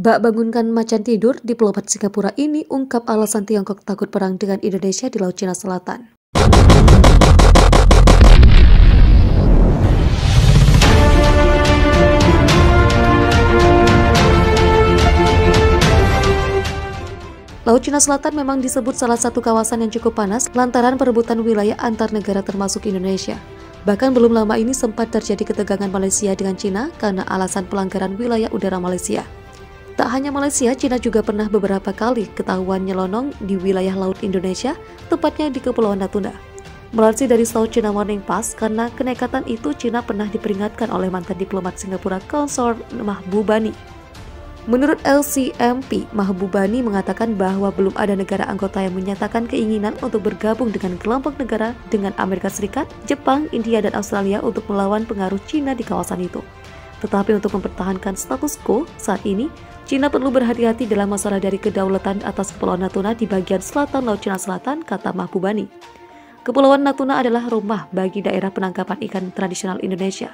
Bak bangunkan macan tidur, diplomat Singapura ini ungkap alasan Tiongkok takut perang dengan Indonesia di Laut Cina Selatan. Laut Cina Selatan memang disebut salah satu kawasan yang cukup panas lantaran perebutan wilayah antar negara termasuk Indonesia. Bahkan belum lama ini sempat terjadi ketegangan Malaysia dengan Cina karena alasan pelanggaran wilayah udara Malaysia. Tak hanya Malaysia, Cina juga pernah beberapa kali ketahuan nyelonong di wilayah laut Indonesia, tepatnya di Kepulauan Natuna. Melansir dari South China Morning Post, karena kenekatan itu Cina pernah diperingatkan oleh mantan diplomat Singapura Konsor Mahbubani. Menurut LCMP, Mahbubani mengatakan bahwa belum ada negara anggota yang menyatakan keinginan untuk bergabung dengan kelompok negara dengan Amerika Serikat, Jepang, India, dan Australia untuk melawan pengaruh Cina di kawasan itu. Tetapi untuk mempertahankan status quo saat ini, Cina perlu berhati-hati dalam masalah dari kedaulatan atas Kepulauan Natuna di bagian selatan Laut Cina Selatan, kata Mahbubani. Kepulauan Natuna adalah rumah bagi daerah penangkapan ikan tradisional Indonesia.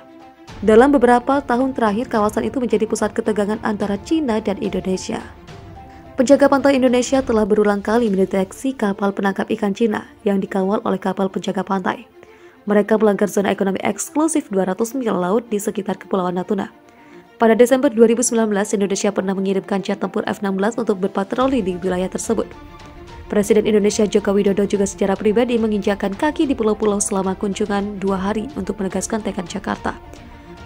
Dalam beberapa tahun terakhir, kawasan itu menjadi pusat ketegangan antara Cina dan Indonesia. Penjaga pantai Indonesia telah berulang kali mendeteksi kapal penangkap ikan Cina yang dikawal oleh kapal penjaga pantai. Mereka melanggar zona ekonomi eksklusif 200 mil laut di sekitar Kepulauan Natuna. Pada Desember 2019, Indonesia pernah mengirimkan jet tempur F-16 untuk berpatroli di wilayah tersebut. Presiden Indonesia Joko Widodo juga secara pribadi menginjakkan kaki di pulau-pulau selama kunjungan 2 hari untuk menegaskan tekad Jakarta.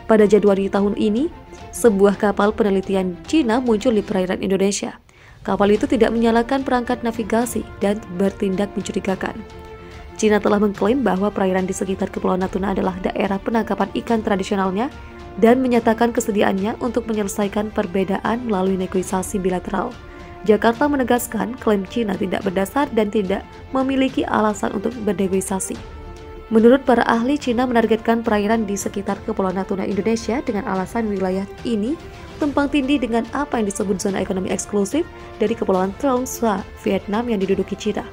Pada Januari tahun ini, sebuah kapal penelitian Cina muncul di perairan Indonesia. Kapal itu tidak menyalakan perangkat navigasi dan bertindak mencurigakan. Cina telah mengklaim bahwa perairan di sekitar Kepulauan Natuna adalah daerah penangkapan ikan tradisionalnya dan menyatakan kesediaannya untuk menyelesaikan perbedaan melalui negosiasi bilateral. Jakarta menegaskan klaim Cina tidak berdasar dan tidak memiliki alasan untuk bernegosiasi. Menurut para ahli, Cina menargetkan perairan di sekitar Kepulauan Natuna Indonesia dengan alasan wilayah ini tumpang tindih dengan apa yang disebut zona ekonomi eksklusif dari Kepulauan Trong Sa, Vietnam yang diduduki Cina.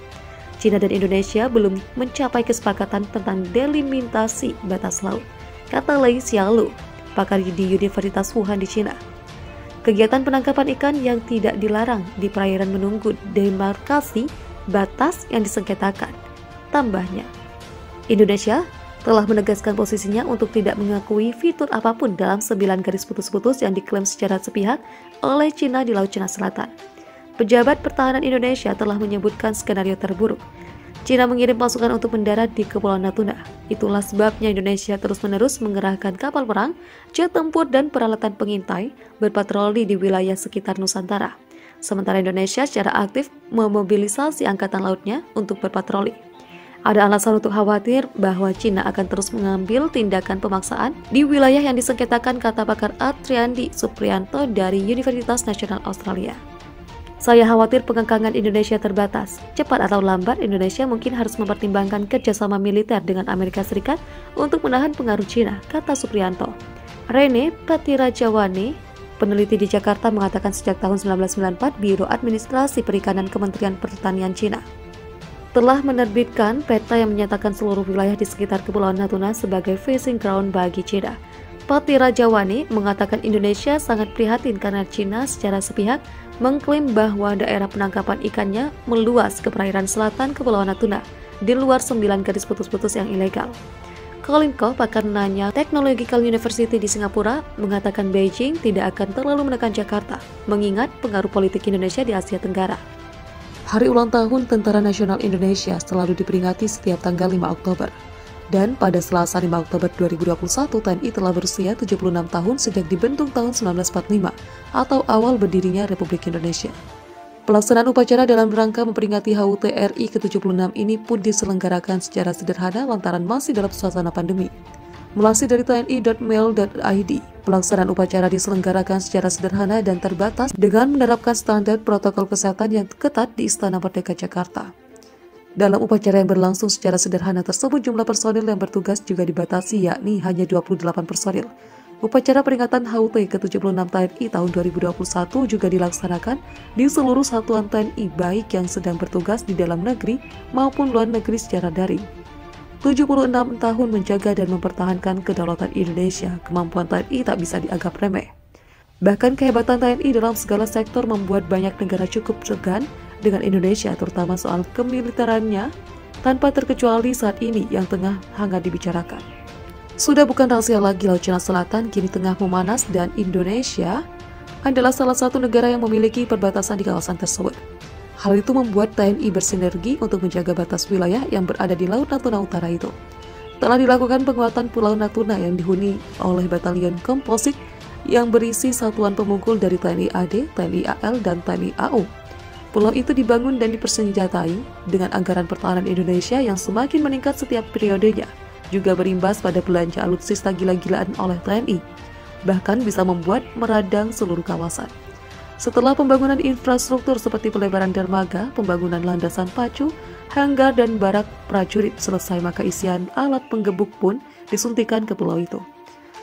Cina dan Indonesia belum mencapai kesepakatan tentang delimitasi batas laut, kata Lei Xiaolu, pakar di Universitas Wuhan di Cina. Kegiatan penangkapan ikan yang tidak dilarang di perairan menunggu demarkasi batas yang disengketakan. Tambahnya, Indonesia telah menegaskan posisinya untuk tidak mengakui fitur apapun dalam 9 garis putus-putus yang diklaim secara sepihak oleh Cina di Laut Cina Selatan. Pejabat Pertahanan Indonesia telah menyebutkan skenario terburuk. Cina mengirim pasukan untuk mendarat di Kepulauan Natuna. Itulah sebabnya Indonesia terus-menerus mengerahkan kapal perang, jet tempur, dan peralatan pengintai berpatroli di wilayah sekitar Nusantara. Sementara Indonesia secara aktif memobilisasi angkatan lautnya untuk berpatroli. Ada alasan untuk khawatir bahwa Cina akan terus mengambil tindakan pemaksaan di wilayah yang disengketakan, kata pakar Atriandi Supriyanto dari Universitas Nasional Australia. Saya khawatir pengengkangan Indonesia terbatas. Cepat atau lambat, Indonesia mungkin harus mempertimbangkan kerjasama militer dengan Amerika Serikat untuk menahan pengaruh Cina, kata Supriyanto. Rene Patirajawane, peneliti di Jakarta, mengatakan sejak tahun 1994, Biro Administrasi Perikanan Kementerian Pertanian Cina telah menerbitkan peta yang menyatakan seluruh wilayah di sekitar Kepulauan Natuna sebagai fishing ground bagi Cina. Patirajawane mengatakan Indonesia sangat prihatin karena Cina secara sepihak mengklaim bahwa daerah penangkapan ikannya meluas ke perairan selatan Kepulauan Natuna di luar 9 garis putus-putus yang ilegal. Colin Koh, pakar Nanyang Technological University di Singapura, mengatakan Beijing tidak akan terlalu menekan Jakarta, mengingat pengaruh politik Indonesia di Asia Tenggara. Hari ulang tahun Tentara Nasional Indonesia selalu diperingati setiap tanggal 5 Oktober. Dan pada Selasa 5 Oktober 2021, TNI telah berusia 76 tahun sejak dibentuk tahun 1945 atau awal berdirinya Republik Indonesia. Pelaksanaan upacara dalam rangka memperingati HUT RI ke-76 ini pun diselenggarakan secara sederhana lantaran masih dalam suasana pandemi. Melansir dari tni.mail.id, pelaksanaan upacara diselenggarakan secara sederhana dan terbatas dengan menerapkan standar protokol kesehatan yang ketat di Istana Merdeka Jakarta. Dalam upacara yang berlangsung secara sederhana tersebut, jumlah personil yang bertugas juga dibatasi, yakni hanya 28 personil. Upacara peringatan HUT ke-76 TNI tahun 2021 juga dilaksanakan di seluruh satuan TNI, baik yang sedang bertugas di dalam negeri maupun luar negeri secara daring. 76 tahun menjaga dan mempertahankan kedaulatan Indonesia, kemampuan TNI tak bisa dianggap remeh. Bahkan kehebatan TNI dalam segala sektor membuat banyak negara cukup segan dengan Indonesia, terutama soal kemiliterannya, tanpa terkecuali saat ini yang tengah hangat dibicarakan. Sudah bukan rahasia lagi, Laut Cina Selatan kini tengah memanas dan Indonesia adalah salah satu negara yang memiliki perbatasan di kawasan tersebut. Hal itu membuat TNI bersinergi untuk menjaga batas wilayah yang berada di Laut Natuna Utara itu. Telah dilakukan penguatan Pulau Natuna yang dihuni oleh Batalion Komposit yang berisi satuan pemukul dari TNI AD, TNI AL, dan TNI AU. Pulau itu dibangun dan dipersenjatai dengan anggaran pertahanan Indonesia yang semakin meningkat setiap periodenya, juga berimbas pada belanja alutsista gila-gilaan oleh TNI, bahkan bisa membuat meradang seluruh kawasan. Setelah pembangunan infrastruktur seperti pelebaran dermaga, pembangunan landasan pacu, hanggar dan barak prajurit selesai, maka isian alat penggebuk pun disuntikan ke pulau itu.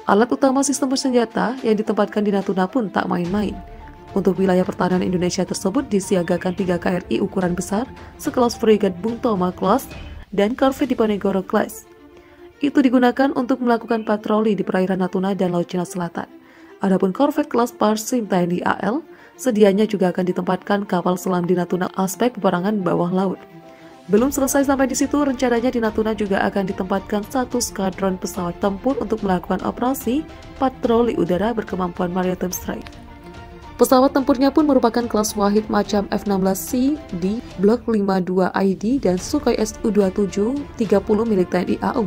Alat utama sistem bersenjata yang ditempatkan di Natuna pun tak main-main. Untuk wilayah pertahanan Indonesia tersebut disiagakan 3 KRI ukuran besar sekelas frigat Bung Tomo Class dan korvet Diponegoro Class. Itu digunakan untuk melakukan patroli di perairan Natuna dan Laut Cina Selatan. Adapun korvet kelas Parsim TNI AL sedianya juga akan ditempatkan kapal selam di Natuna aspek peperangan bawah laut. Belum selesai sampai di situ, rencananya di Natuna juga akan ditempatkan 1 skadron pesawat tempur untuk melakukan operasi patroli udara berkemampuan maritime strike. Pesawat tempurnya pun merupakan kelas Wahid macam F-16C di Blok 52 ID dan Sukhoi Su-27 30 milik TNI AU.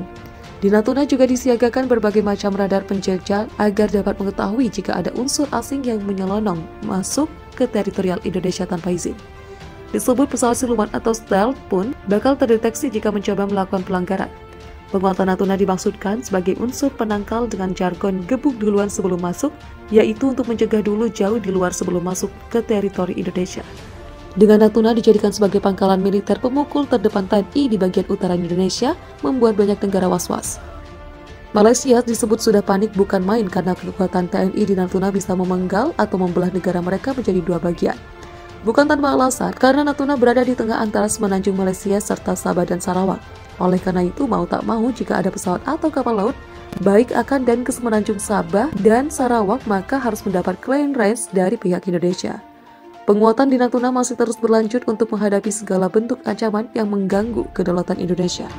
Di Natuna juga disiagakan berbagai macam radar penjajah agar dapat mengetahui jika ada unsur asing yang menyelonong masuk ke teritorial Indonesia tanpa izin. Disebut pesawat siluman atau stealth pun bakal terdeteksi jika mencoba melakukan pelanggaran. Penguatan Natuna dimaksudkan sebagai unsur penangkal dengan jargon gebuk duluan sebelum masuk, yaitu untuk mencegah dulu jauh di luar sebelum masuk ke teritori Indonesia. Dengan Natuna dijadikan sebagai pangkalan militer pemukul terdepan TNI di bagian utara Indonesia, membuat banyak negara was-was. Malaysia disebut sudah panik bukan main karena kekuatan TNI di Natuna bisa memenggal atau membelah negara mereka menjadi 2 bagian. Bukan tanpa alasan, karena Natuna berada di tengah antara semenanjung Malaysia serta Sabah dan Sarawak. Oleh karena itu, mau tak mau jika ada pesawat atau kapal laut, baik akan dan ke semenanjung Sabah dan Sarawak, maka harus mendapat clearance dari pihak Indonesia. Penguatan di Natuna masih terus berlanjut untuk menghadapi segala bentuk ancaman yang mengganggu kedaulatan Indonesia.